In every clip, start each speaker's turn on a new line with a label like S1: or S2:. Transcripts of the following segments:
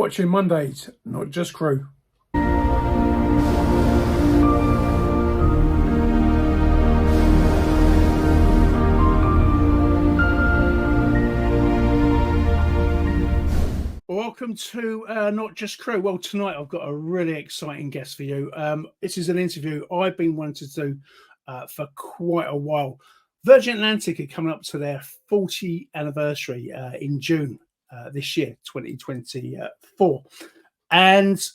S1: watching Mondays, Not Just Crew. Welcome to Not Just Crew. Well, tonight I've got a really exciting guest for you. This is an interview I've been wanting to do for quite a while. Virgin Atlantic are coming up to their 40th anniversary in June this year, 2024. And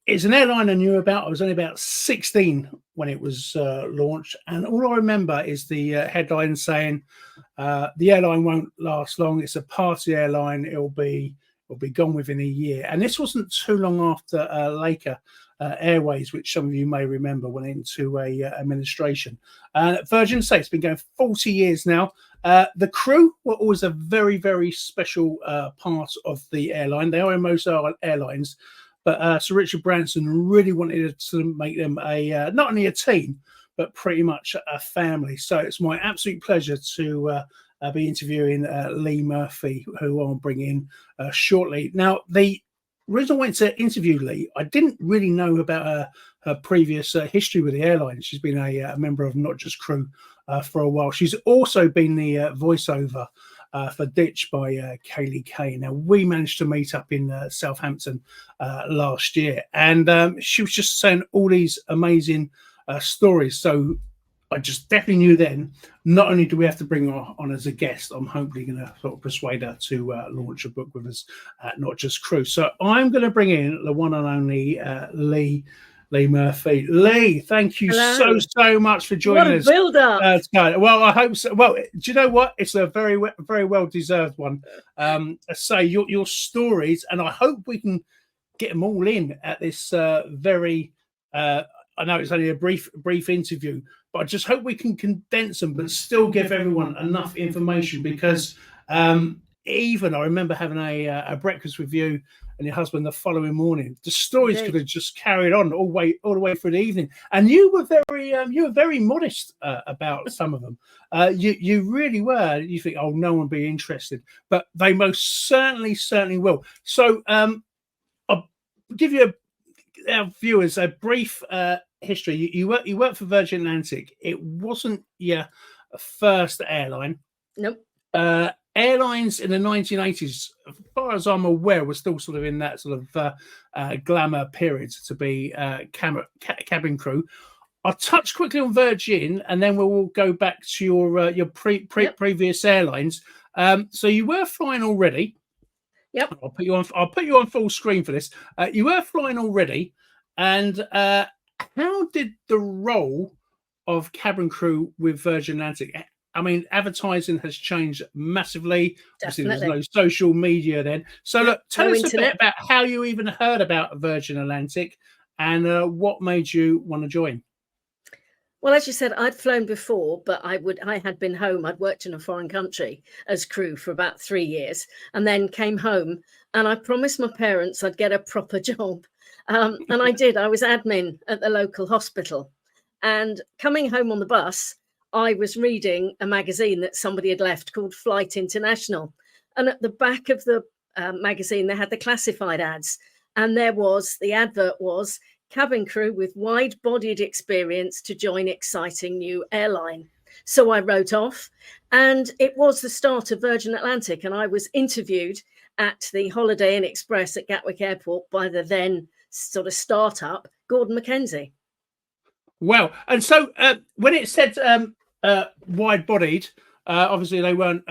S1: it's an airline I knew about. I was only about 16 when it was launched. And all I remember is the headline saying, the airline won't last long. It's a party airline. It'll be gone within a year. And this wasn't too long after Laker Airways, which some of you may remember, went into administration. Virgin, say it's been going 40 years now. The crew were always a very, very special part of the airline. They are in most airlines, but Sir Richard Branson really wanted to make them a not only a team, but pretty much a family. So it's my absolute pleasure to be interviewing Lee Murphy, who I'll bring in shortly. Now, the reason I went to interview Lee, I didn't really know about her previous history with the airline. She's been a member of Not Just Crew for a while. She's also been the voiceover for Ditch by Kaylie Kay. Now, we managed to meet up in Southampton last year, and she was just saying all these amazing stories. So I just definitely knew then, not only do we have to bring her on as a guest, I'm hopefully going to sort of persuade her to launch a book with us at Not Just Crew. So I'm going to bring in the one and only Lee Murphy. Lee, thank you so much for joining us.
S2: What a build-up.
S1: Well, I hope so. Well, do you know what? It's a very, very well-deserved one. Say your stories, and I hope we can get them all in at this very... I know it's only a brief interview, but I just hope we can condense them, but still give everyone enough information, because even I remember having a breakfast with you and your husband the following morning. The stories could have just carried on all the way through the evening, and you were very modest about some of them. You really were. You think, oh, no one will be interested, but they most certainly will. So I'll give you our viewers a brief history. You worked for Virgin Atlantic. It wasn't your first airline.
S2: Nope.
S1: Airlines in the 1980s, as far as I'm aware, were still sort of in that sort of glamour period to be cabin crew. I'll touch quickly on Virgin, and then we'll go back to your previous airlines. So you were flying already.
S2: Yep.
S1: I'll put you on full screen for this. You were flying already, and how did the role of cabin crew with Virgin Atlantic? I mean, advertising has changed massively. Obviously, there was no social media then. So, look, tell us a bit about how you even heard about Virgin Atlantic, and what made you want to join.
S2: Well, as you said, I'd flown before, but I had been home. I'd worked in a foreign country as crew for about 3 years, and then came home, and I promised my parents I'd get a proper job. And I did. I was admin at the local hospital, and coming home on the bus, I was reading a magazine that somebody had left called Flight International. And at the back of the magazine, they had the classified ads, and the advert was cabin crew with wide-bodied experience to join exciting new airline. So I wrote off, and it was the start of Virgin Atlantic, and I was interviewed at the Holiday Inn Express at Gatwick Airport by the then sort of startup Gordon Mackenzie.
S1: Wow. And so when it said wide-bodied, obviously they weren't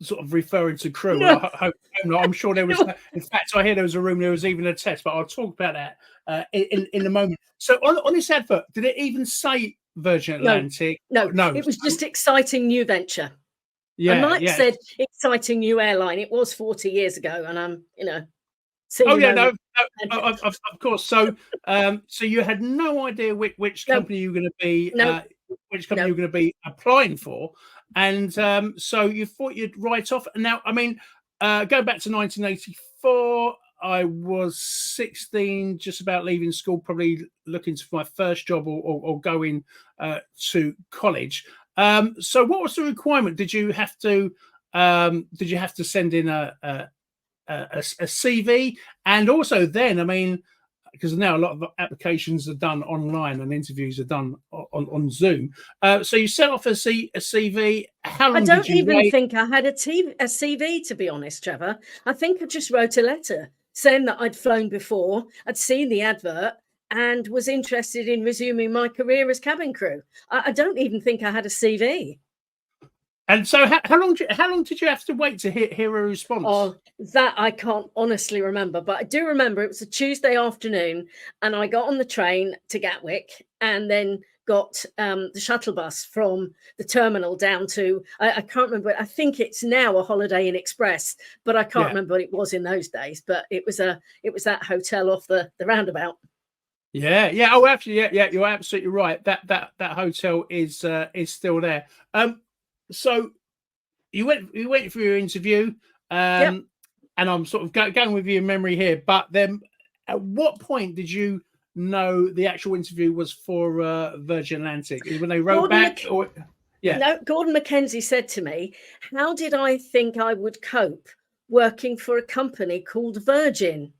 S1: sort of referring to crew. No. I hope not. I'm sure there was. In fact, I hear there was a room. There was even a test, but I'll talk about that in a moment. So on this advert, did it even say Virgin Atlantic?
S2: No. It was just exciting new venture.
S1: Yeah,
S2: I might have said exciting new airline. It was 40 years ago, and I'm,
S1: of course. So, so you had no idea which company you were going to be, which company you were going to be applying for. And so you thought you'd write off. Now, I mean, going back to 1984, I was 16, just about leaving school, probably looking for my first job or going to college. So what was the requirement? Did you have to send in a CV, and also then, I mean, because now a lot of applications are done online and interviews are done on Zoom. So you sent off a CV. How long
S2: I don't
S1: did you
S2: even
S1: wait?
S2: think I had a CV, to be honest, Trevor. I think I just wrote a letter saying that I'd flown before, I'd seen the advert, and was interested in resuming my career as cabin crew. I don't even think I had a CV.
S1: And so, how long did you have to wait to hear a response?
S2: Oh, that I can't honestly remember, but I do remember it was a Tuesday afternoon, and I got on the train to Gatwick, and then got the shuttle bus from the terminal down to I can't remember. I think it's now a Holiday Inn Express, but I can't remember what it was in those days. But it was that hotel off the roundabout.
S1: Yeah. Oh, actually, yeah. You're absolutely right. That hotel is still there. So you went for your interview,
S2: Yep.
S1: and I'm sort of going with your memory here. But then, at what point did you know the actual interview was for Virgin Atlantic? Is when they wrote back, or
S2: No, Gordon Mackenzie said to me, "How did I think I would cope working for a company called Virgin?"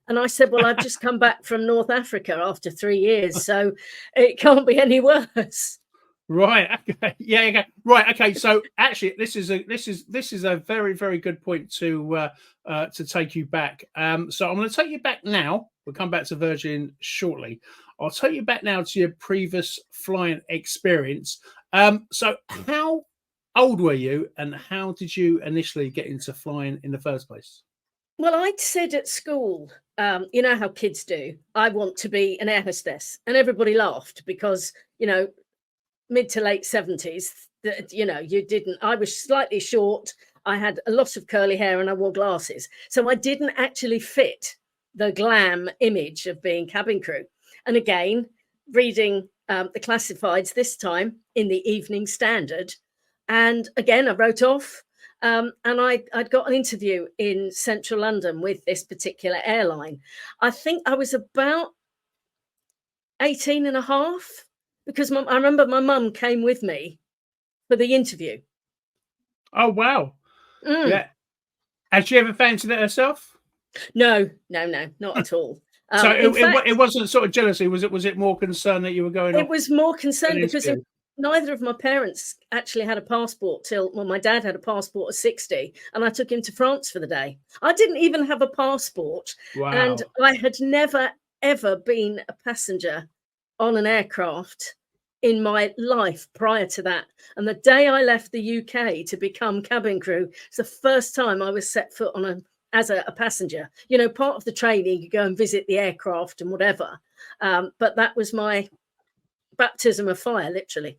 S2: And I said, "Well, I've just come back from North Africa after 3 years, so it can't be any worse."
S1: Right. Okay. Yeah. Right. Okay. So actually, this is a very, very good point to take you back. So I'm going to take you back now. We'll come back to Virgin shortly. I'll take you back now to your previous flying experience. So how old were you, and how did you initially get into flying in the first place?
S2: Well, I'd said at school, you know how kids do, I want to be an air hostess. And everybody laughed because, mid to late 70s, that, you didn't. I was slightly short. I had a lot of curly hair and I wore glasses. So I didn't actually fit the glam image of being cabin crew. And again, reading the classifieds, this time in the Evening Standard. And again, I wrote off. And I'd got an interview in central London with this particular airline. I think I was about 18 and a half, because I remember my mum came with me for the interview.
S1: Oh wow!
S2: Mm.
S1: Yeah. Had she ever fancied it herself?
S2: No, not at all.
S1: So
S2: In fact,
S1: it wasn't sort of jealousy. Was it more concern that you were going
S2: it
S1: off
S2: was more
S1: an
S2: concerned because
S1: interview?
S2: neither of my parents actually had a passport my dad had a passport at 60, and I took him to France for the day. I didn't even have a passport, and
S1: Wow.
S2: I had never, ever been a passenger on an aircraft in my life prior to that. And the day I left the UK to become cabin crew, it's the first time I was set foot on as a passenger. Part of the training, you go and visit the aircraft and whatever. But that was my baptism of fire, literally.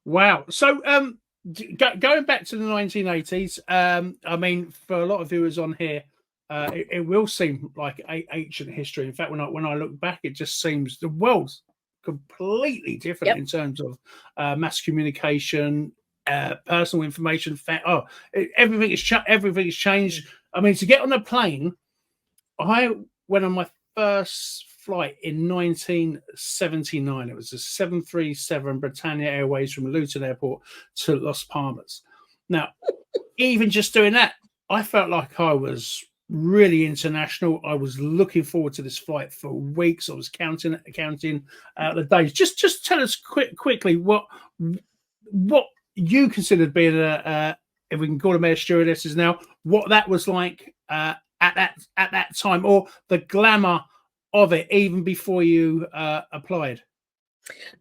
S1: Wow. So going back to the 1980s, I mean, for a lot of viewers on here, it will seem like ancient history. In fact, when I look back, it just seems the world's completely different in terms of mass communication, personal information. Everything is changed. I mean, to get on a plane, I went on my first flight in 1979. It was a 737 Britannia Airways from Luton Airport to Las Palmas. Now, even just doing that, I felt like I was really international. I was looking forward to this flight for weeks. I was counting the days. Just tell us quickly what you considered being if we can call them air stewardesses now, what that was like at that time, or the glamour of it even before you applied.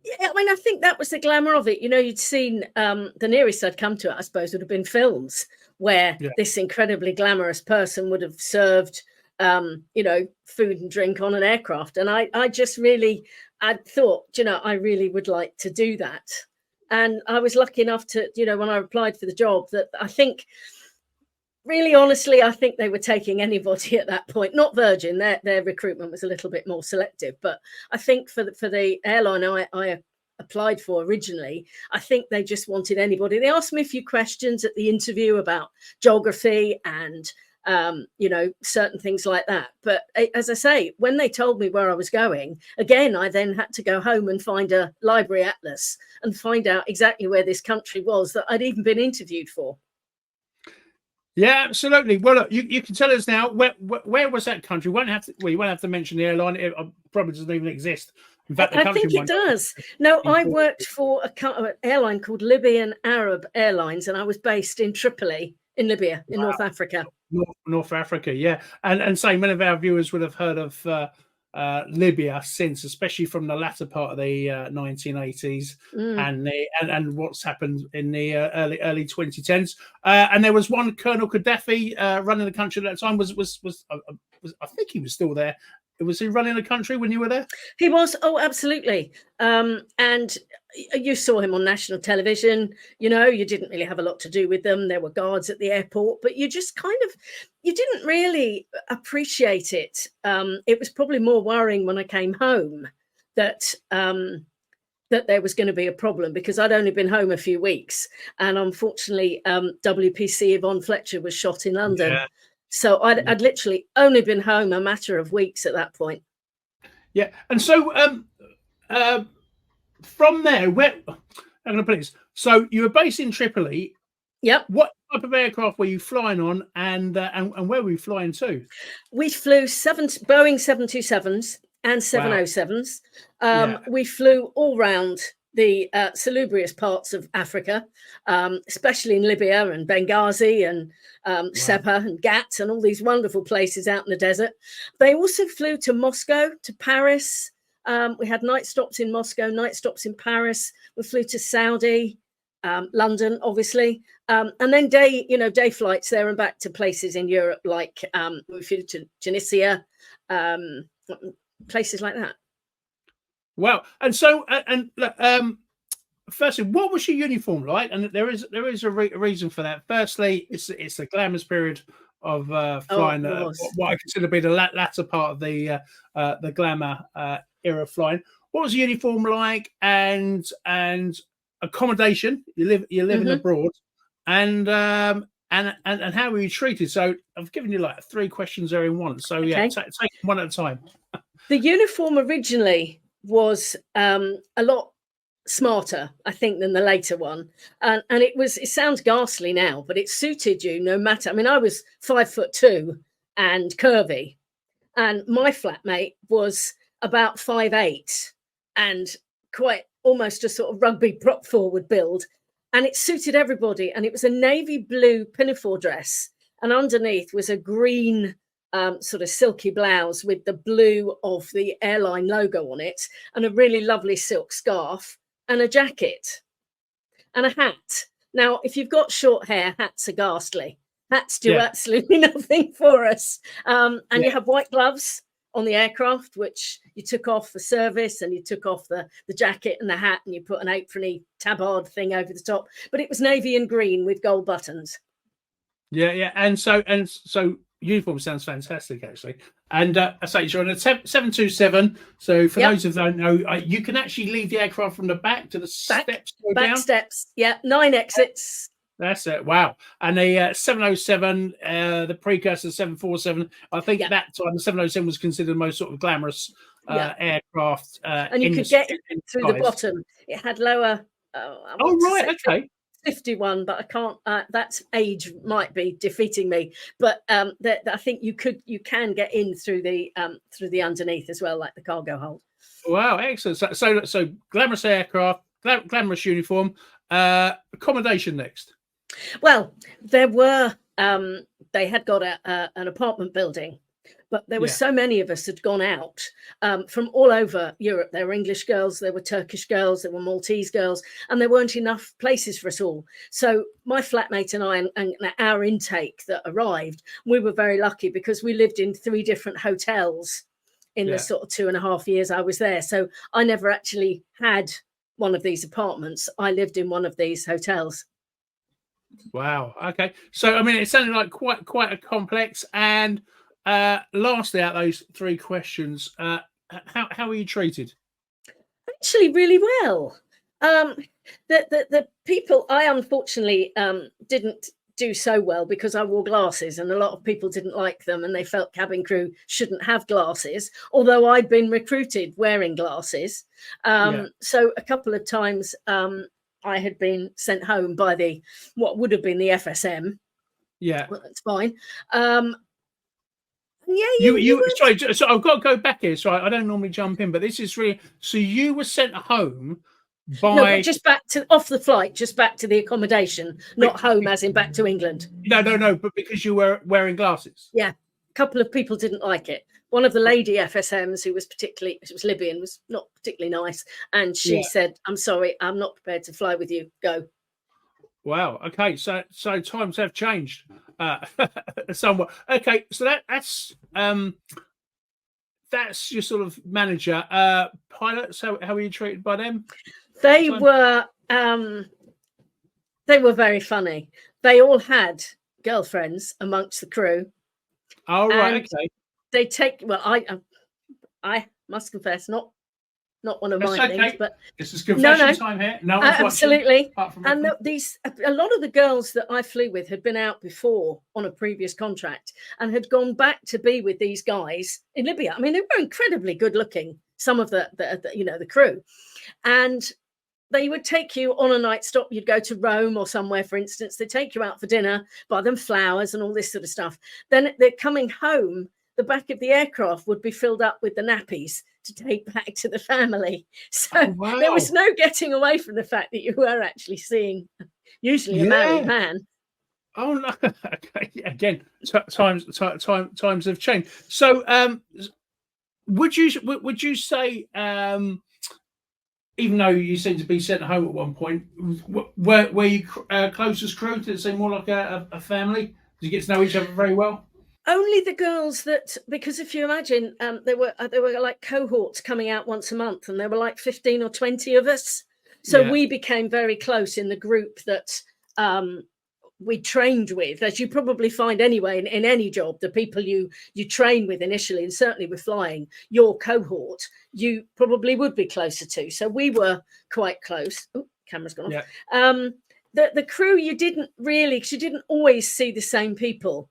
S2: Yeah, I mean, I think that was the glamour of it. You'd seen the nearest I'd come to it, I suppose, would have been films where this incredibly glamorous person would have served, food and drink on an aircraft. And I just really, I thought, I really would like to do that. And I was lucky enough to, when I applied for the job, that I think, really honestly, I think they were taking anybody at that point. Not Virgin, their recruitment was a little bit more selective, but I think for the airline I applied for originally, I think they just wanted anybody. They asked me a few questions at the interview about geography and certain things like that. But as I say, when they told me where I was going, again, I then had to go home and find a library atlas and find out exactly where this country was that I'd even been interviewed for.
S1: Yeah, absolutely. Well, look, you can tell us now where was that country? You won't have to mention the airline. It probably doesn't even exist. In fact, the
S2: I
S1: country
S2: think it
S1: might not
S2: does. No, I
S1: exist.
S2: worked for an airline called Libyan Arab Airlines, and I was based in Tripoli in Libya, in North Africa.
S1: North Africa, yeah, and say many of our viewers would have heard of Libya since, especially from the latter part of the 1980s,
S2: Mm.
S1: and what's happened in the early 2010s. And there was one Colonel Gaddafi running the country at that time. I think he was still there. Was he running the country when you were there?
S2: He was. Oh, absolutely. And you saw him on national television. You know, you didn't really have a lot to do with them. There were guards at the airport, but you just you didn't really appreciate it. It was probably more worrying when I came home that that there was going to be a problem, because I'd only been home a few weeks, and unfortunately, WPC Yvonne Fletcher was shot in London.
S1: Yeah.
S2: So I'd literally only been home a matter of weeks at that point.
S1: Yeah, and so from there, where I'm going to put this. So you were based in Tripoli.
S2: Yep.
S1: What type of aircraft were you flying on, and where were you flying to?
S2: We flew Boeing 727s and 707s. We flew all round the salubrious parts of Africa, especially in Libya and Benghazi and Sebha and Gat and all these wonderful places out in the desert. They also flew to Moscow, to Paris. We had night stops in Moscow, night stops in Paris. We flew to Saudi, London, obviously, and then day flights there and back to places in Europe, like we flew to Tunisia, places like that.
S1: Wow. And so, firstly, what was your uniform like? And there is a reason for that. Firstly, it's a glamorous period of flying. What I consider to be the latter part of the glamour era of flying. What was the uniform like, and accommodation? You're living abroad, and how were you treated? So I've given you like 3 questions there in one. So yeah, take one at a time.
S2: The uniform originally was a lot smarter, I think, than the later one, and it sounds ghastly now, but it suited you no matter. I mean, I was 5'2" and curvy, and my flatmate was about 5'8" and quite almost a sort of rugby prop forward build, and it suited everybody. And it was a navy blue pinafore dress, and underneath was a green sort of silky blouse with the blue of the airline logo on it, and a really lovely silk scarf, and a jacket, and a hat. Now, if you've got short hair, hats are ghastly. Hats do absolutely nothing for us. And you have white gloves on the aircraft, which you took off for service, and you took off the jacket and the hat, and you put an aprony tabard thing over the top. But it was navy and green with gold buttons.
S1: Yeah. And so uniform sounds fantastic, actually. And I say you're on a 727. So for those of that know, you can actually leave the aircraft from the back to the steps.
S2: Back steps. Yeah, 9 exits.
S1: That's it. Wow. And the 707, the precursor 747, I think at that time the 707 was considered the most sort of glamorous aircraft.
S2: And you could get through the bottom. It had lower. Okay. 51, but I can't. That age might be defeating me. But I think you can get in through the underneath as well, like the cargo hold.
S1: Wow, excellent. So glamorous aircraft, glamorous uniform. Accommodation next.
S2: Well, there were. They had got an apartment building, but there were so many of us had gone out from all over Europe. There were English girls, there were Turkish girls, there were Maltese girls, and there weren't enough places for us all. So my flatmate and I, and our intake that arrived, we were very lucky because we lived in 3 different hotels in the sort of 2.5 years I was there. So I never actually had one of these apartments. I lived in one of these hotels.
S1: Wow. Okay. So I mean, it sounded like quite a complex. And lastly, out those 3 questions, how were you treated?
S2: Actually, really well. The people, I unfortunately didn't do so well because I wore glasses, and a lot of people didn't like them, and they felt cabin crew shouldn't have glasses, although I'd been recruited wearing glasses. So a couple of times I had been sent home by what would have been the FSM,
S1: Yeah.
S2: Well, that's fine. Yeah,
S1: You sorry, so I've got to go back here. So I don't normally jump in, but this is really, so you were sent home by
S2: no, but just back to off the flight, just back to the accommodation, not home as in back to England.
S1: No, but because you were wearing glasses.
S2: Yeah, a couple of people didn't like it. One of the lady FSMs, who was Libyan, was not particularly nice, and she said, "I'm sorry, I'm not prepared to fly with you. Go."
S1: Wow. Okay. So times have changed somewhat. Okay. So that's your sort of manager. Pilots. How were you treated by them?
S2: They were very funny. They all had girlfriends amongst the crew.
S1: Oh right. Okay.
S2: They take I must confess, not one of my things, but
S1: this is confession time here. No one's
S2: absolutely. And a lot of the girls that I flew with had been out before on a previous contract and had gone back to be with these guys in Libya. I mean, they were incredibly good looking, some of the crew, and they would take you on a night stop. You'd go to Rome or somewhere, for instance. They'd take you out for dinner, buy them flowers and all this sort of stuff. Then they're coming home. The back of the aircraft would be filled up with the nappies to take back to the family. So there was no getting away from the fact that you were actually seeing usually a married man.
S1: Oh no! Okay. Again, times have changed. So, would you say, even though you seem to be sent home at one point, were you closest crew? Did it seem more like a family? Did you get to know each other very well?
S2: Only the girls because if you imagine, there were like cohorts coming out once a month, and there were like 15 or 20 of us. So we became very close in the group that we trained with, as you probably find anyway in any job. The people you train with initially, and certainly with flying, your cohort, you probably would be closer to. So we were quite close. Oh, camera's gone off. The crew, you didn't really, because you didn't always see the same people.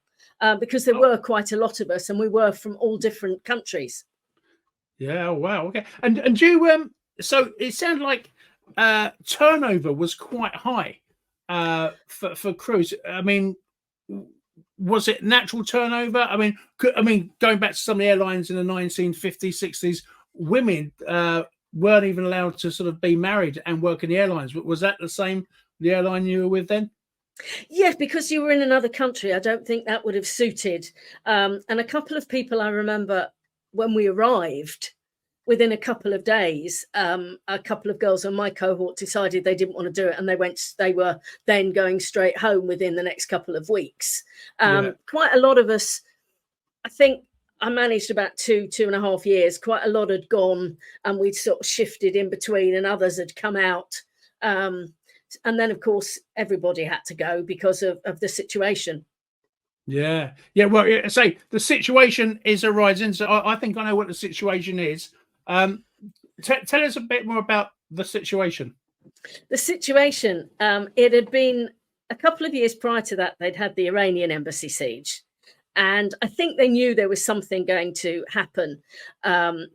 S2: Because there were quite a lot of us, and we were from all different countries.
S1: Yeah, wow, okay. And you so it sounded like turnover was quite high for crews. I mean, was it natural turnover? I mean, going back to some of the airlines in the 1950s, 60s, women weren't even allowed to sort of be married and work in the airlines. Was that the same, the airline you were with then?
S2: Yes, because you were in another country. I don't think that would have suited. And a couple of people I remember when we arrived, within a couple of days, a couple of girls on my cohort decided they didn't want to do it, and they were then going straight home within the next couple of weeks. Quite a lot of us, I think I managed about 2.5 years. Quite a lot had gone, and we'd sort of shifted in between, and others had come out. And then, of course, everybody had to go because of the situation.
S1: Yeah. Well, say the situation is arising. So I think I know what the situation is. Tell us a bit more about the situation.
S2: The situation, it had been a couple of years prior to that, they'd had the Iranian embassy siege. And I think they knew there was something going to happen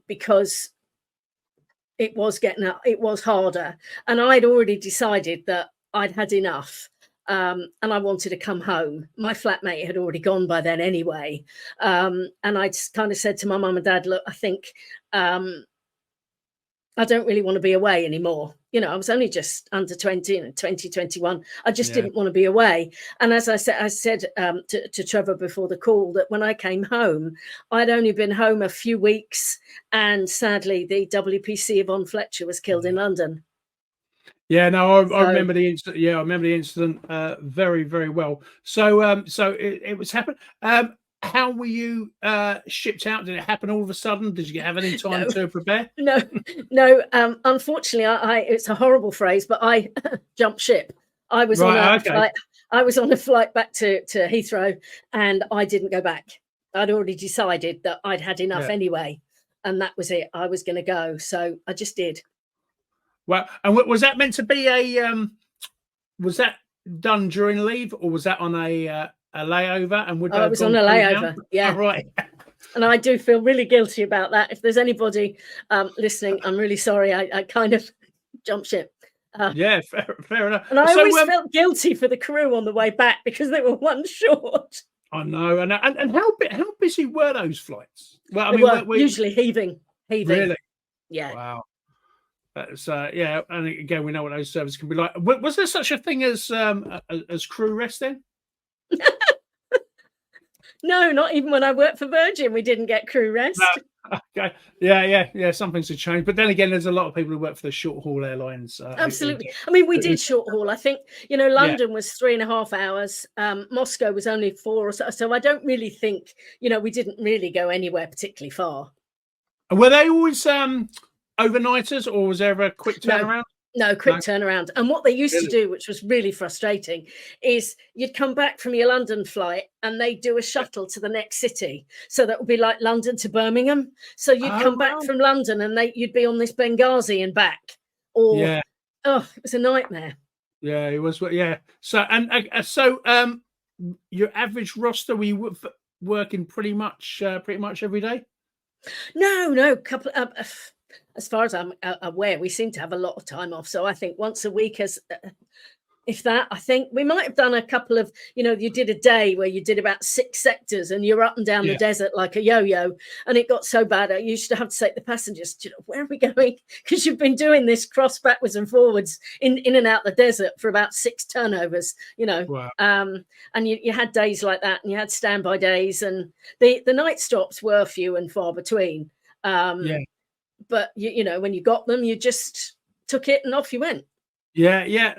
S2: because it was harder. And I'd already decided that I'd had enough. And I wanted to come home. My flatmate had already gone by then anyway. And I'd kind of said to my mum and dad, look, I think I don't really want to be away anymore. You know, I was only just under 20 and 2021. I just didn't want to be away. And as I said to Trevor before the call, that when I came home, I'd only been home a few weeks. And sadly, the WPC Yvonne Fletcher was killed in London.
S1: Yeah, no, I remember the incident. Yeah, I remember the incident very, very well. So, it was happened. How were you shipped out? Did it happen all of a sudden? Did you have any time to prepare?
S2: No. Unfortunately, it's a horrible phrase, but I jumped ship. I was on a flight. I was on a flight back to Heathrow, and I didn't go back. I'd already decided that I'd had enough anyway, and that was it. I was going to go, so I just did.
S1: Well, and was that meant to be was that done during leave, or was that on a layover? And
S2: I was on a layover. Yeah,
S1: oh, right.
S2: And I do feel really guilty about that. If there's anybody listening, I'm really sorry. I kind of jumped ship.
S1: Yeah, fair enough.
S2: And I
S1: So,
S2: always felt guilty for the crew on the way back because they were one short.
S1: I know, and how busy were those flights? Well, I
S2: They
S1: mean,
S2: were usually heaving.
S1: really?
S2: Yeah.
S1: Wow. That's yeah, and again, we know what those services can be like. Was there such a thing as crew rest then?
S2: No, not even when I worked for Virgin, we didn't get crew rest.
S1: No. Okay. Yeah. Some things have changed, but then again, there's a lot of people who work for the short haul airlines.
S2: Absolutely. I mean, we did short haul. I think, London was 3.5 hours. Moscow was only 4 or so. So I don't really think, we didn't really go anywhere particularly far.
S1: Were they always overnighters, or was there ever a quick turnaround?
S2: No, quick turnaround. And what they used to do, which was really frustrating, is you'd come back from your London flight and they'd do a shuttle to the next city. So that would be like London to Birmingham. So you'd come back from London and you'd be on this Benghazi and back. Or, it was a nightmare.
S1: Yeah, it was. Yeah. So, your average roster, were you working pretty much every day?
S2: No, couple as far as I'm aware, we seem to have a lot of time off. So I think once a week, if that, I think we might have done a couple of, you did a day where you did about 6 sectors and you're up and down the desert like a yo-yo. And it got so bad, I used to have to say to the passengers, where are we going? Because you've been doing this cross backwards and forwards in and out the desert for about 6 turnovers,
S1: Wow.
S2: And you had days like that, and you had standby days, and the night stops were few and far between. But when you got them, you just took it and off you went.
S1: Yeah.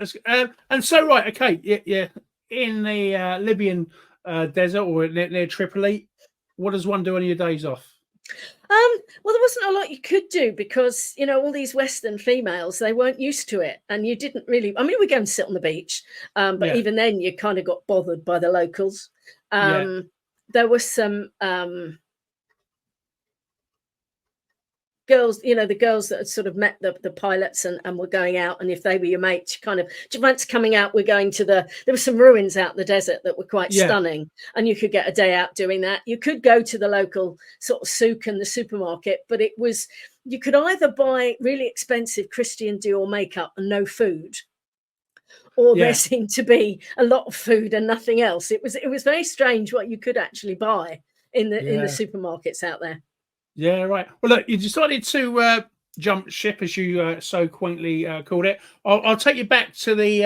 S1: And so, right, okay, yeah. In the Libyan desert or near Tripoli, what does one do on your days off?
S2: Well, there wasn't a lot you could do because, all these Western females, they weren't used to it. And you didn't really, I mean, we go and sit on the beach, but even then you kind of got bothered by the locals. There was some girls, the girls that had sort of met the pilots and were going out, and if they were your mates, kind of, do you fancy coming out? We're going to there were some ruins out in the desert that were quite stunning, and you could get a day out doing that. You could go to the local sort of souk and the supermarket, but you could either buy really expensive Christian Dior makeup and no food, or there seemed to be a lot of food and nothing else. It was very strange what you could actually buy in the supermarkets out there.
S1: Yeah, right. Well, look, you decided to jump ship, as you so quaintly called it. I'll take you back to the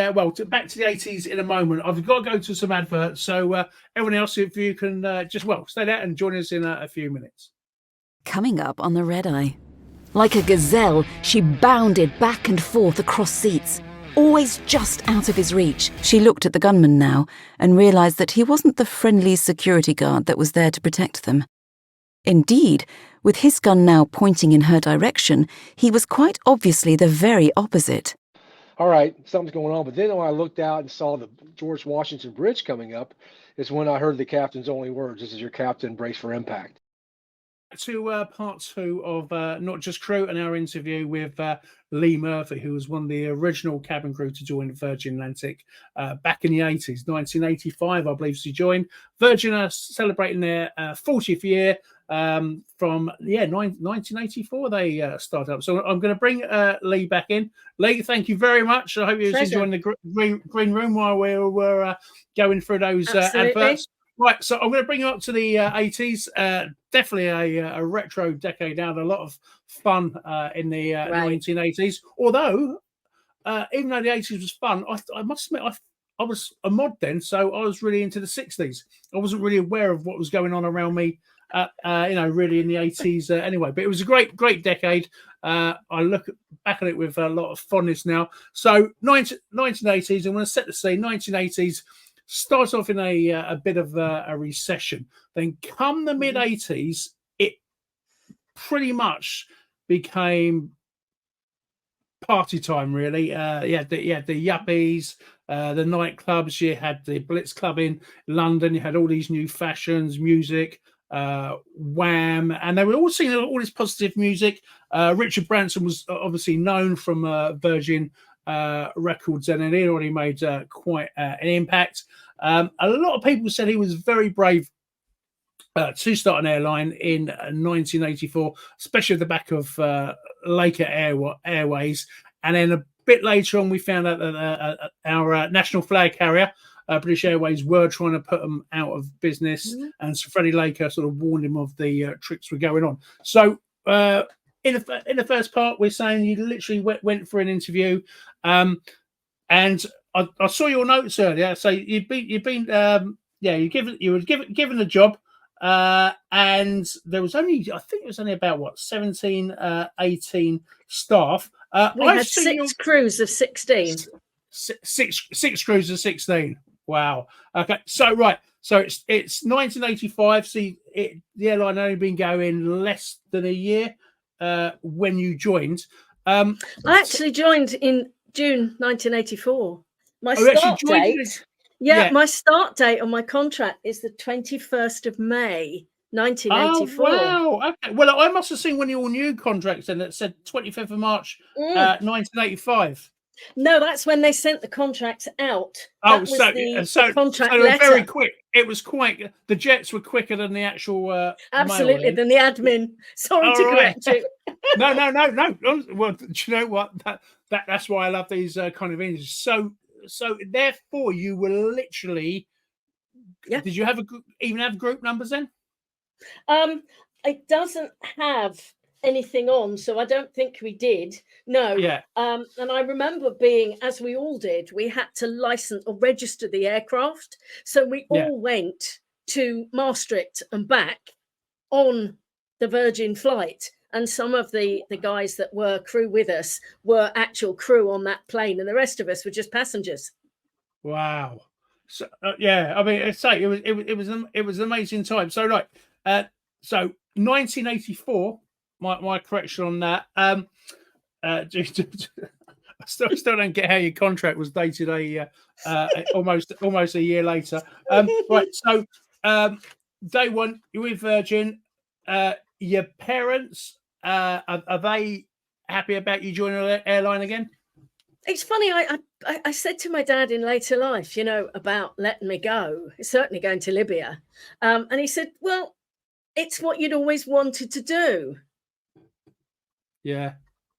S1: back to the 80s in a moment. I've got to go to some adverts, so everyone else, if you can just stay there and join us in a few minutes.
S3: Coming up on the Red Eye. Like a gazelle, she bounded back and forth across seats, always just out of his reach. She looked at the gunman now and realised that he wasn't the friendly security guard that was there to protect them. Indeed, with his gun now pointing in her direction, he was quite obviously the very opposite.
S4: All right, something's going on. But then when I looked out and saw the George Washington Bridge coming up, is when I heard the captain's only words: "This is your captain, brace for impact."
S1: To part 2 of Not Just Crew, and our interview with Lee Murphy, who was one of the original cabin crew to join Virgin Atlantic back in the 80s, 1985, I believe she joined. Virgin are celebrating their 40th year from 1984 they started up. So I'm going to bring Lee back in. Lee, thank you very much. I hope you was enjoying the green room while we were going through those adverts. Right, so I'm going to bring you up to the 80s. Definitely a retro decade now. A lot of fun in the 1980s. Although, even though the 80s was fun, I must admit I was a mod then, so I was really into the 60s. I wasn't really aware of what was going on around me, really in the 80s anyway. But it was a great decade. I look back on it with a lot of fondness now. So 1980s, I'm going to set the scene. 1980s. Starts off in a bit of a recession. Then come the mid-80s, it pretty much became party time, really. You had the yuppies, the nightclubs. You had the Blitz Club in London. You had all these new fashions, music, Wham, and they were all singing all this positive music. Richard Branson was obviously known from Virgin Records, and he'd already made quite an impact. A lot of people said he was very brave to start an airline in 1984, especially at the back of Laker Airways, and then a bit later on, we found out that our national flag carrier, British Airways, were trying to put them out of business, and Sir Freddie Laker sort of warned him of the tricks were going on. So in the first part, we're saying you literally went for an interview, and I saw your notes earlier. So you were given a job, and there was only, I think it was only about 17, 18 staff.
S2: We had six crews of 16.
S1: Six crews of 16. Wow. Okay. So it's 1985. See, the airline had only been going less than a year when you joined.
S2: I actually joined in June 1984. My start date. My start date on my contract is the 21st of May, 1984.
S1: Oh, wow. Okay. Well, I must have seen one of your new contracts then that said 25th of March, 1985.
S2: No, that's when they sent the contracts out.
S1: Oh,
S2: the contract letter.
S1: Very quick. It was quite. The jets were quicker than the actual.
S2: Absolutely, than the admin. Sorry to correct you.
S1: No. Well, do you know what? That's why I love these kind of interviews. So therefore, you were literally.
S2: Yeah.
S1: Did you even have group numbers then?
S2: It doesn't have anything on, so I don't think we did. No.
S1: Yeah.
S2: And I remember being, as we all did, we had to license or register the aircraft. So we all went to Maastricht and back on the Virgin flight. And some of the guys that were crew with us were actual crew on that plane, and the rest of us were just passengers.
S1: Wow. So I mean, it was an amazing time. So so 1984. My correction on that. I still don't get how your contract was dated almost a year later. Right. So day one, you're with Virgin. Your parents, are they happy about you joining an airline again?
S2: It's funny. I said to my dad in later life, about letting me go. Certainly going to Libya, and he said, "Well, it's what you'd always wanted to do."
S1: Yeah.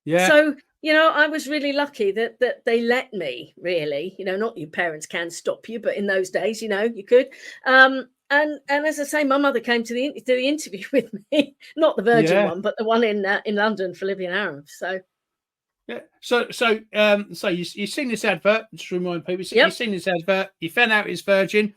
S2: So, I was really lucky that they let me, really, not your parents can stop you, but in those days, you could. And as I say, my mother came to the interview with me, not the Virgin one, but the one in London for Libyan Arabs. So.
S1: Yeah. So you've seen this advert. Just to remind people, you've seen this advert. You found out it's Virgin.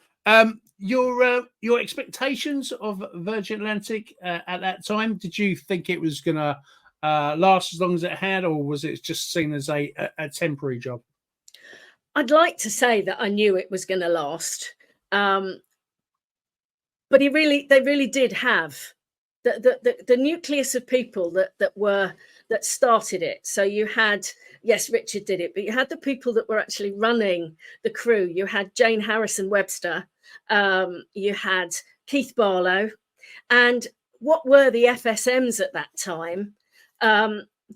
S1: Your expectations of Virgin Atlantic at that time, did you think it was going to last as long as it had, or was it just seen as a temporary job?
S2: I'd like to say that I knew it was going to last, but they really did have the nucleus of people that started it. So you had, yes, Richard did it, but you had the people that were actually running the crew. You had Jane Harrison Webster, you had Keith Barlow, and what were the FSMs at that time?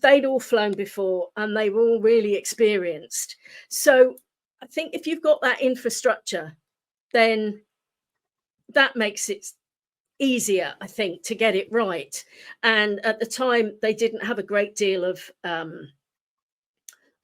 S2: They'd all flown before and they were all really experienced. So I think if you've got that infrastructure, then that makes it easier, I think, to get it right. And at the time, they didn't have a great deal of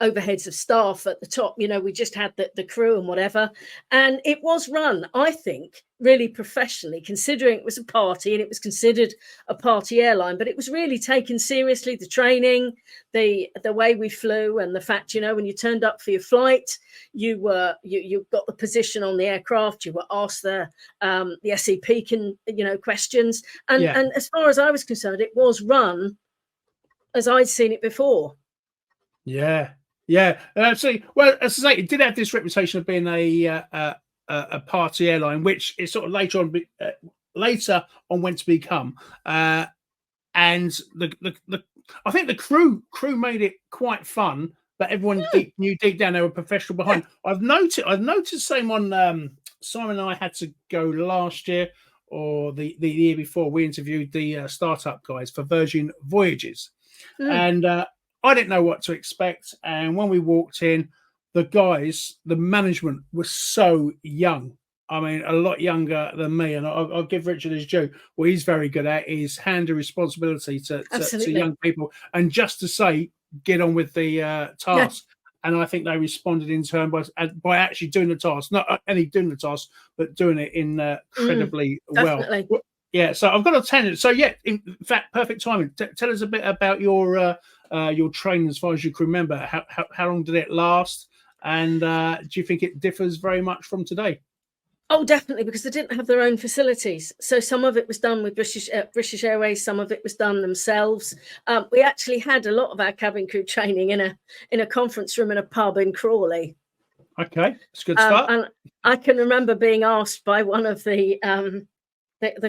S2: overheads of staff at the top. We just had the crew and whatever. And it was run, I think, really professionally, considering it was a party and it was considered a party airline, but it was really taken seriously. The training, the way we flew, and the fact, when you turned up for your flight, you got the position on the aircraft, you were asked the SEP questions. And as far as I was concerned, it was run as I'd seen it before.
S1: Yeah, absolutely. Well, as I say, it did have this reputation of being a party airline, which is sort of later on went to become. And I think the crew made it quite fun, but everyone knew deep down they were professional behind. I've noticed same on Simon and I had to go last year or the year before. We interviewed the startup guys for Virgin Voyages, and I didn't know what to expect. And when we walked in, the management was so young. I mean, a lot younger than me. And I'll give Richard his due. What he's very good at is handing responsibility to young people. And just to say, get on with the task. and I think they responded in turn by actually doing the task, not only doing the task, but doing it incredibly well.
S2: Definitely.
S1: Yeah, so I've got a tangent. So yeah, in fact, perfect timing. Tell us a bit about your training as far as you can remember. How long did it last? And do you think it differs very much from today?
S2: Oh, definitely, because they didn't have their own facilities. So some of it was done with British Airways, some of it was done themselves. We actually had a lot of our cabin crew training in a conference room in a pub in Crawley.
S1: Okay, it's a good start.
S2: And I can remember being asked by one of the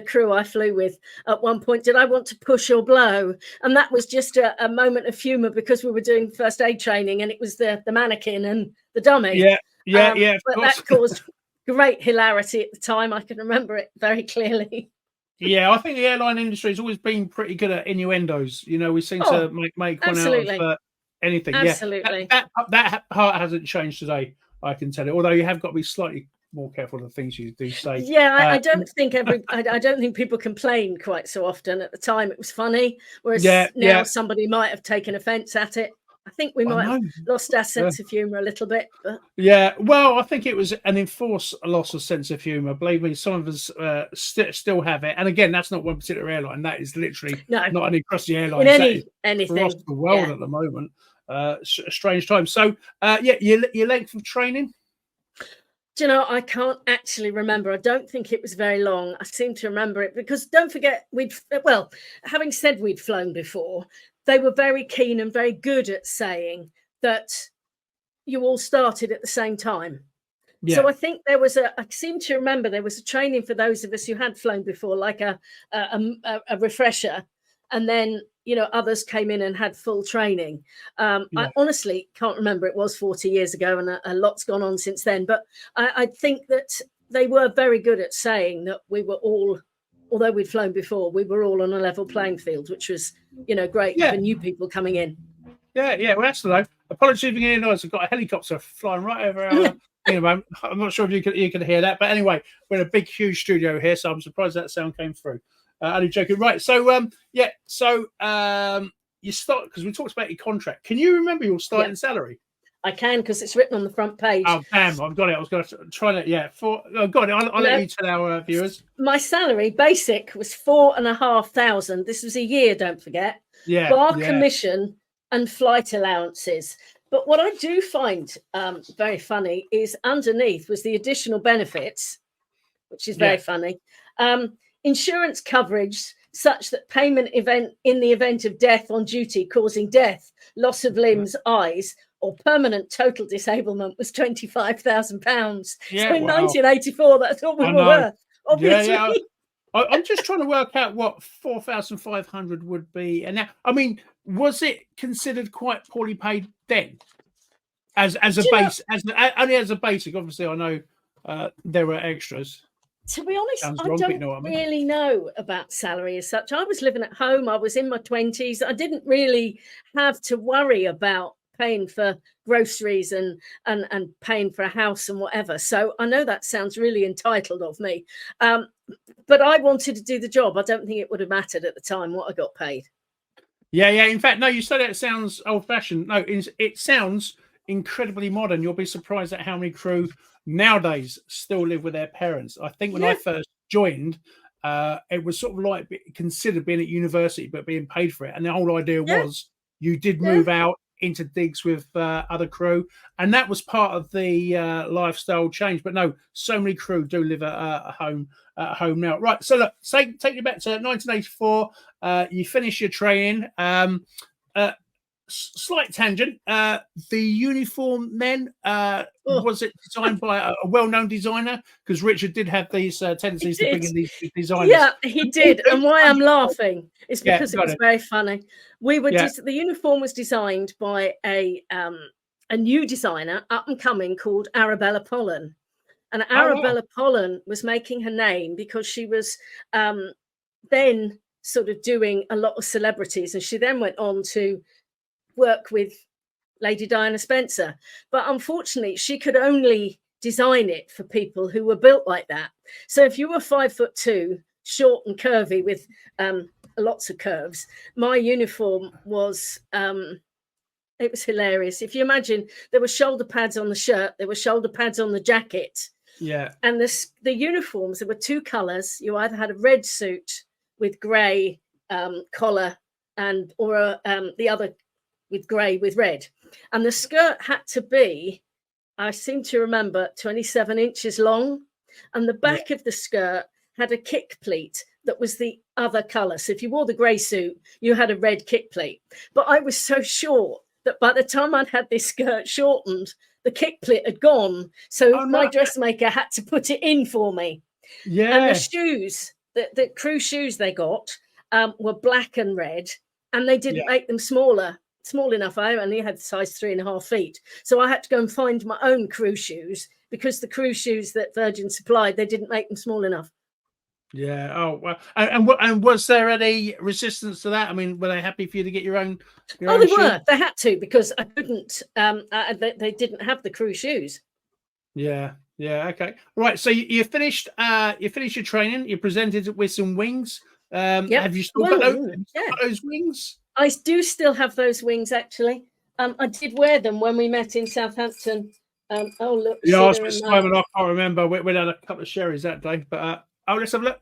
S2: crew I flew with at one point, did I want to push or blow? And that was just a moment of humour, because we were doing first aid training, and it was the mannequin and the dummy.
S1: Yeah.
S2: But that caused great hilarity at the time. I can remember it very clearly.
S1: Yeah, I think the airline industry has always been pretty good at innuendos. We seem to make one out of anything.
S2: Absolutely.
S1: Yeah, that part hasn't changed today, I can tell you. Although you have got to be slightly more careful of the things you do say.
S2: Yeah, I don't think I don't think people complain quite so often. At the time, it was funny, whereas now somebody might have taken offence at it. I think we might have lost our sense of humour a little bit. But...
S1: Yeah, well, I think it was an enforced loss of sense of humour. Believe me, some of us still have it. And again, that's not one particular airline. That is literally not only across the airlines,
S2: anything
S1: across the world at the moment. A strange time. So, your length of training?
S2: Do you know, I can't actually remember. I don't think it was very long. I seem to remember it because, don't forget, having said we'd flown before, they were very keen and very good at saying that you all started at the same time. Yeah. So I think I seem to remember there was a training for those of us who had flown before, like a refresher. And then, others came in and had full training. I honestly can't remember. It was 40 years ago, and a lot's gone on since then. But I think that they were very good at saying that we were all, although we'd flown before, we were all on a level playing field, which was, great for new people coming in.
S1: Yeah. Well, that's the apologies if you can hear noise. I've got a helicopter flying right over our. I'm not sure if you can hear that, but anyway, we're in a big, huge studio here, so I'm surprised that sound came through. Only joking. Right. So, you start, because we talked about your contract. Can you remember your starting salary?
S2: I can, because it's written on the front page.
S1: Oh, damn. I've got it. I was going to try that. Yeah. I've got it. I'll let you tell our viewers.
S2: My salary basic was 4,500. This was a year, don't forget.
S1: Yeah.
S2: Bar commission and flight allowances. But what I do find very funny is underneath was the additional benefits, which is very funny. Insurance coverage such that payment in the event of death on duty causing death, loss of limbs, eyes, or permanent total disablement was £25,000.
S1: Yeah,
S2: so in 1984, that's what we were worth, obviously.
S1: Yeah. I'm just trying to work out what 4,500 would be. And now, I mean, was it considered quite poorly paid then? As a base, only as a basic. Obviously, I know there were extras.
S2: To be honest, I don't really know about salary as such. I was living at home. I was in my 20s. I didn't really have to worry about paying for groceries and paying for a house and whatever. So I know that sounds really entitled of me. But I wanted to do the job. I don't think it would have mattered at the time what I got paid. Yeah. In fact, no, you said it sounds old-fashioned. No, it sounds incredibly modern. You'll be surprised at how many crew nowadays still live with their parents. I think when I first joined, it was sort of like considered being at university, but being paid for it. And the whole idea was you did move out into digs with other crew, and that was part of the lifestyle change. But no, so many crew do live at home now. Right. So look, take you back to 1984. You finish your training. Slight tangent. The uniform then, was it designed by a well-known designer? Because Richard did have these tendencies to bring in these designers. Yeah, he did. And why I'm laughing is because it was very funny. We were the uniform was designed by a new designer, up and coming, called Arabella Pollen. And Arabella Pollen was making her name because she was then sort of doing a lot of celebrities, and she then went on to work with Lady Diana Spencer, but unfortunately she could only design it for people who were built like that. So if you were 5'2", short and curvy with lots of curves, my uniform was It was hilarious. If you imagine, there were shoulder pads on the shirt, there were shoulder pads on the jacket.
S1: Yeah.
S2: And the uniforms, there were two colours. You either had a red suit with grey collar or the other with grey with red. And the skirt had to be, I seem to remember, 27 inches long. And the back of the skirt had a kick pleat that was the other colour. So if you wore the grey suit, you had a red kick pleat. But I was so short that by the time I'd had this skirt shortened, the kick pleat had gone. So my dressmaker had to put it in for me.
S1: Yeah.
S2: And the shoes, the crew shoes they got were black and red, and they didn't make them small enough. I only had size 3.5 feet. So I had to go and find my own crew shoes, because the crew shoes that Virgin supplied, they didn't make them small enough.
S1: Yeah. Oh, well. And was there any resistance to that? I mean, were they happy for you to get your own?
S2: They were. They had to, because I couldn't. They didn't have the crew shoes.
S1: Yeah. Yeah. Okay. Right. So you finished. You finished your training. You presented with some wings. Have you still got those wings?
S2: I do still have those wings, actually. I did wear them when we met in Southampton. Oh look.
S1: Yeah, I was with Simon. I can't remember. We had a couple of sherries that day, but let's have a look.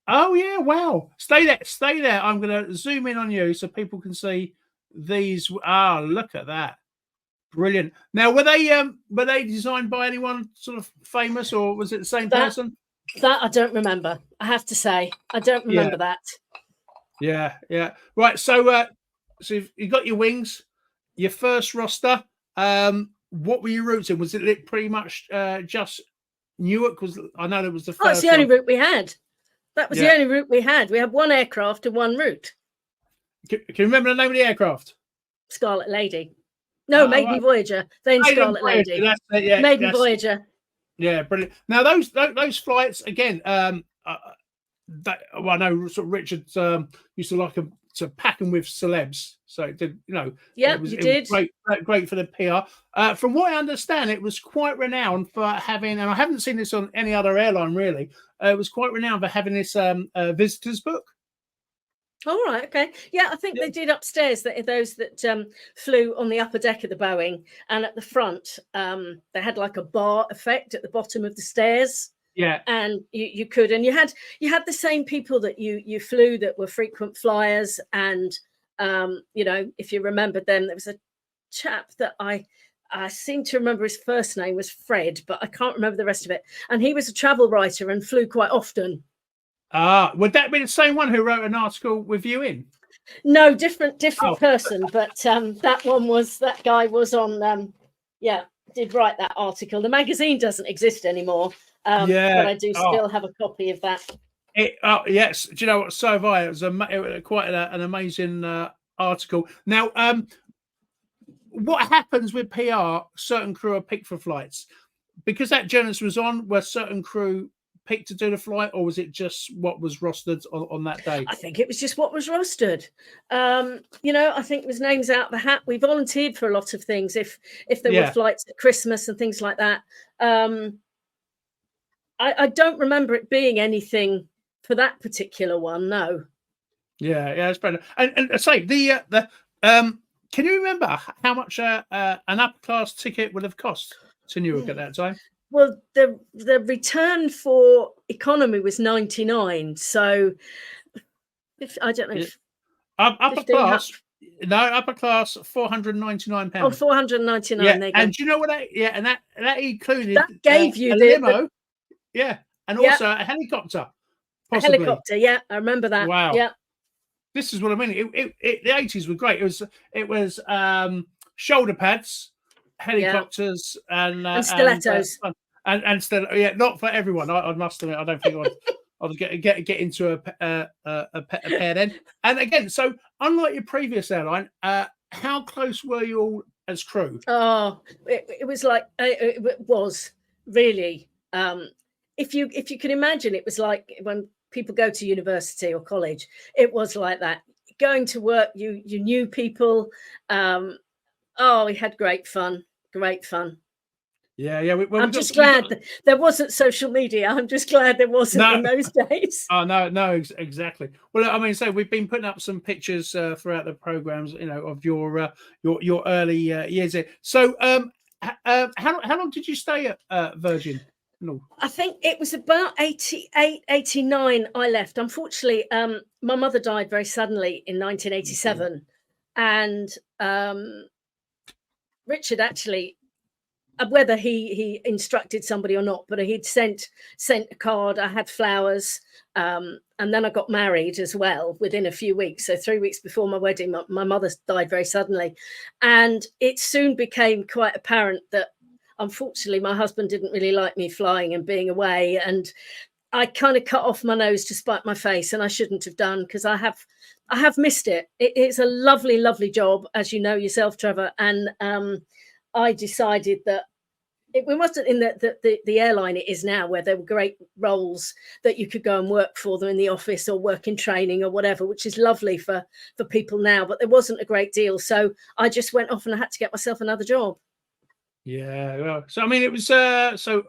S1: Oh yeah, wow. Stay there. I'm going to zoom in on you so people can see these. Look at that. Brilliant. Now, were they designed by anyone sort of famous, or was it the same person?
S2: That I don't remember. I have to say, I don't remember that.
S1: Yeah. Right. So you got your wings, your first roster. What were your routes in? Was it pretty much just Newark? I know that was the first.
S2: It's the only route we had. That was the only route we had. We had one aircraft and one route.
S1: Can you remember the name of the aircraft?
S2: Scarlet Lady. No, Maiden Voyager. Then Scarlet Lady.
S1: That's it,
S2: Maiden Voyager.
S1: Yeah, brilliant. Now those flights again. I know sort of Richard used to like to pack them with celebs, so it did.
S2: Yeah, you did.
S1: Was great for the PR. From what I understand, it was quite renowned for having, and I haven't seen this on any other airline really. It was quite renowned for having this visitors book.
S2: All right, okay. Yeah, I think they did upstairs. Those that flew on the upper deck of the Boeing, and at the front, they had like a bar effect at the bottom of the stairs.
S1: Yeah,
S2: and you could, and you had the same people that you flew that were frequent flyers, and if you remembered them, there was a chap that I seem to remember his first name was Fred, but I can't remember the rest of it. And he was a travel writer and flew quite often.
S1: Would that be the same one who wrote an article with you in?
S2: No, different person, but that guy was on. Did write that article. The magazine doesn't exist anymore. But I do still have a copy of that.
S1: Yes. Do you know what? So have I. It was quite an amazing article. Now, what happens with PR? Certain crew are picked for flights because that journalist was on. Were certain crew picked to do the flight, or was it just what was rostered on that day?
S2: I think it was just what was rostered. I think it was names out the hat. We volunteered for a lot of things. If there were flights at Christmas and things like that. I don't remember it being anything for that particular one. No.
S1: Yeah, it's better. And I say can you remember how much an upper class ticket would have cost to Newark at that time?
S2: Well, the return for economy was 99. So I don't know.
S1: Upper class. No, upper class, £499.
S2: Oh, 499.
S1: Yeah, and do you know what and that included
S2: that gave you
S1: a limo. Yeah, and also a helicopter. Possibly.
S2: A helicopter, yeah, I remember that.
S1: Wow.
S2: Yeah.
S1: This is what I mean. The 80s were great. It was shoulder pads, helicopters, and
S2: stilettos.
S1: And not for everyone. I must admit, I don't think I'd get into a pair then. And again, so unlike your previous airline, how close were you all as crew?
S2: Oh, it was like it was really. If you can imagine, it was like when people go to university or college. It was like that. Going to work, you knew people. We had great fun.
S1: Yeah, yeah.
S2: I'm just glad that there wasn't social media. I'm just glad there wasn't in those days.
S1: Oh no, exactly. Well, I mean, so we've been putting up some pictures throughout the programs, of your early years here. So, how long did you stay at Virgin? No.
S2: I think it was about 88, 89 I left. Unfortunately, my mother died very suddenly in 1987. And Richard actually, whether he instructed somebody or not, but he'd sent a card. I had flowers, and then I got married as well within a few weeks. So 3 weeks before my wedding, my mother died very suddenly, and it soon became quite apparent that unfortunately my husband didn't really like me flying and being away, and I kind of cut off my nose to spite my face, and I shouldn't have done, because I have missed it. It's a lovely, lovely job, as you know yourself, Trevor, and I decided that it wasn't in the airline it is now, where there were great roles that you could go and work for them in the office or work in training or whatever, which is lovely for people now, but there wasn't a great deal. So I just went off and I had to get myself another job.
S1: Yeah, well, so I mean, it was so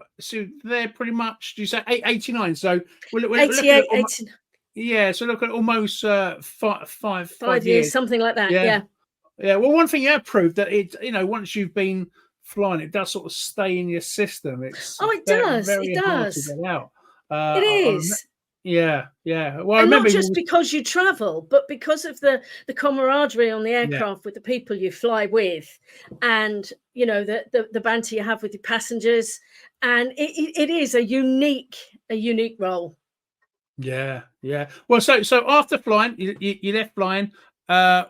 S1: they're pretty much. Do you say 89? So we're
S2: 88,
S1: 89. Yeah, so look at almost 5
S2: years, something like that. Yeah.
S1: Well, one thing you have proved that it, once you've been flying, it does sort of stay in your system. It's
S2: it does.
S1: Very
S2: it
S1: hard
S2: does.
S1: to get out.
S2: It is.
S1: Yeah. Well,
S2: and not just because you travel, but because of the camaraderie on the aircraft with the people you fly with, and the banter you have with your passengers, and it is a unique role.
S1: Yeah. Well, so after flying, you left flying.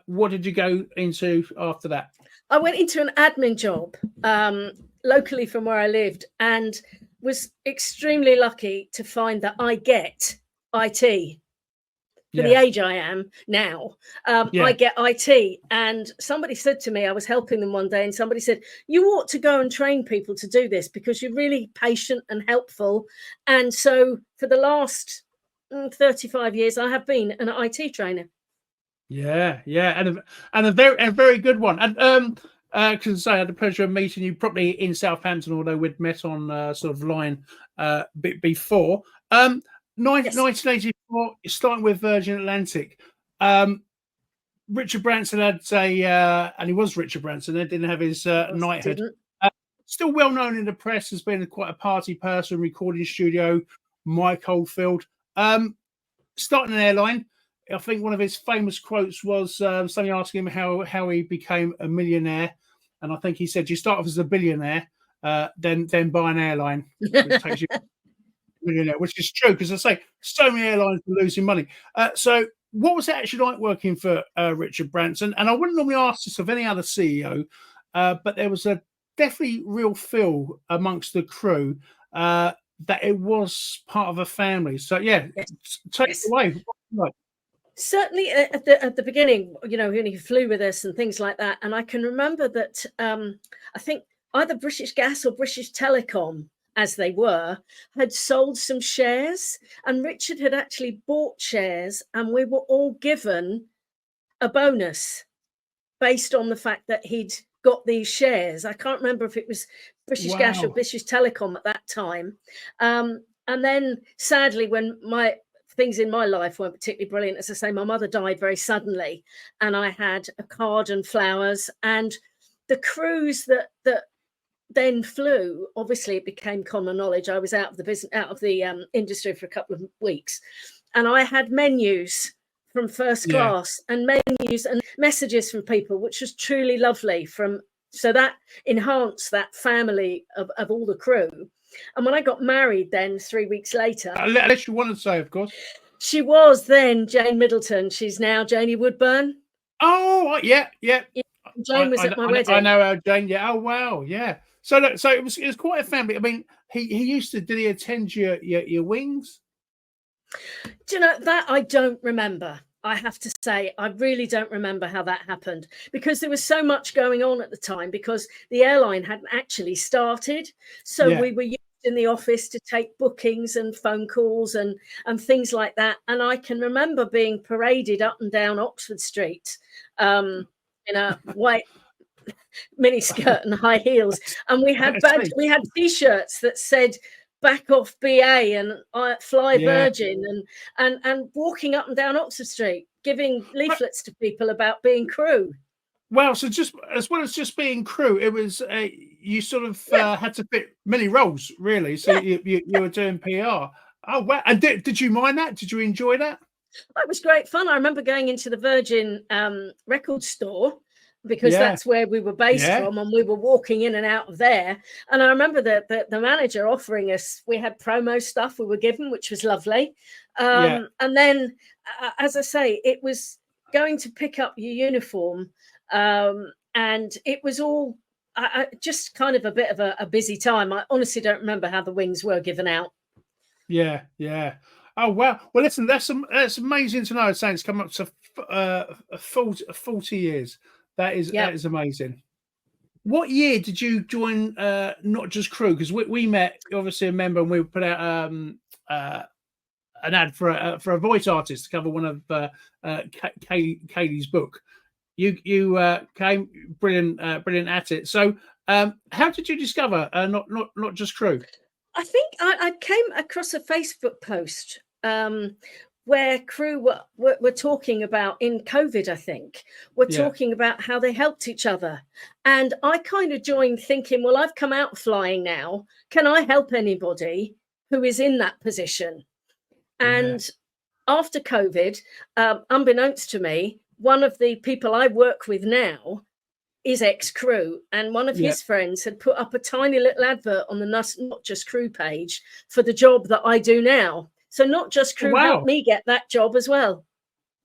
S1: What did you go into after that?
S2: I went into an admin job locally from where I lived, and was extremely lucky to find that I get IT for the age I am now. I get IT, and somebody said to me, I was helping them one day, and somebody said, you ought to go and train people to do this because you're really patient and helpful. And so for the last 35 years, I have been an IT trainer.
S1: Yeah, and a very good one. And because I had the pleasure of meeting you probably in Southampton, although we'd met on sort of line before. 1984, starting with Virgin Atlantic. Richard Branson had and he was Richard Branson. They didn't have his knighthood. Still well known in the press as being quite a party person, recording studio, Mike Oldfield. Starting an airline. I think one of his famous quotes was somebody asking him how he became a millionaire, and I think he said, "You start off as a billionaire, then buy an airline, which takes you millionaire," which is true, because I say so many airlines are losing money. So, what was it actually like working for Richard Branson? And I wouldn't normally ask this of any other CEO, but there was a definitely real feel amongst the crew that it was part of a family. So, take it away.
S2: Certainly at the beginning, when he flew with us and things like that. And I can remember that I think either British Gas or British Telecom, as they were, had sold some shares, and Richard had actually bought shares, and we were all given a bonus based on the fact that he'd got these shares. I can't remember if it was British Gas or British Telecom at that time. And then sadly, when things in my life weren't particularly brilliant, as I say, my mother died very suddenly, and I had a card and flowers, and the crews that then flew, obviously it became common knowledge. I was out of the industry for a couple of weeks, and I had menus from first class and menus and messages from people, which was truly lovely. So that enhanced that family of all the crew. And when I got married then 3 weeks later...
S1: Unless you want to say, of course.
S2: She was then Jane Middleton. She's now Janie Woodburn.
S1: Oh, yeah.
S2: Jane was at my wedding.
S1: I know Jane, yeah. Oh, wow, yeah. So it was quite a family. I mean, did he attend your wings?
S2: Do you know, that I don't remember. I have to say, I really don't remember how that happened, because there was so much going on at the time, because the airline hadn't actually started. So we were used in the office to take bookings and phone calls and things like that. And I can remember being paraded up and down Oxford Street in a white mini skirt and high heels, and we had T-shirts that said "Back off BA" and "Fly Virgin," and walking up and down Oxford Street giving leaflets to people about being crew.
S1: Well, so just as well as just being crew, it was you sort of had to fit many roles, really. So you were doing PR. Oh wow! And did you mind that? Did you enjoy that?
S2: That was great fun. I remember going into the Virgin record store, because that's where we were based from, and we were walking in and out of there. And I remember the manager offering us, we had promo stuff we were given, which was lovely. And then, as I say, it was going to pick up your uniform, and it was all just kind of a bit of a busy time. I honestly don't remember how the wings were given out.
S1: Yeah. Oh wow! Well, listen, that's amazing to know. Saying it's come up to 40 years. That is amazing. What year did you join Not Just Crew? Because we met, obviously, a member, and we put out an ad for a voice artist to cover one of Kaylie's book. You came brilliant at it. So how did you discover Not Just Crew?
S2: I think I came across a Facebook post where crew were talking about, in COVID, I think, talking about how they helped each other. And I kind of joined thinking, well, I've come out flying now. Can I help anybody who is in that position? And after COVID, unbeknownst to me, one of the people I work with now is ex-crew, and one of his friends had put up a tiny little advert on the Not Just Crew page for the job that I do now. So Not Just Crew helped me get that job as well.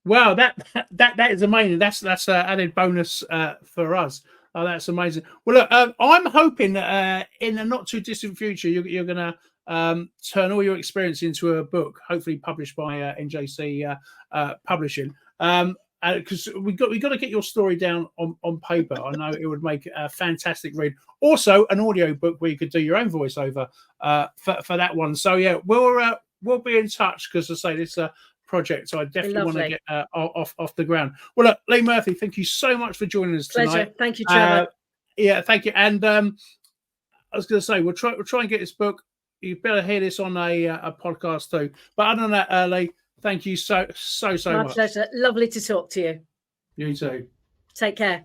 S1: Wow, that is amazing. That's an added bonus for us. Oh, that's amazing. Well, look, I'm hoping that in the not too distant future, you're going to turn all your experience into a book, hopefully published by NJC Publishing. Because we got to get your story down on paper. I know it would make a fantastic read. Also, an audio book where you could do your own voiceover for that one. So yeah, we'll be in touch, because I say this project, so I definitely want to get off the ground. Well, look, Lee Murphy, thank you so much for joining us tonight.
S2: Pleasure. Thank you, Trevor.
S1: Thank you. And I was going to say we'll try and get this book. You better hear this on a podcast too. But other than that, Lee, thank you so much.
S2: My pleasure. Lovely to talk to you.
S1: You too.
S2: Take care.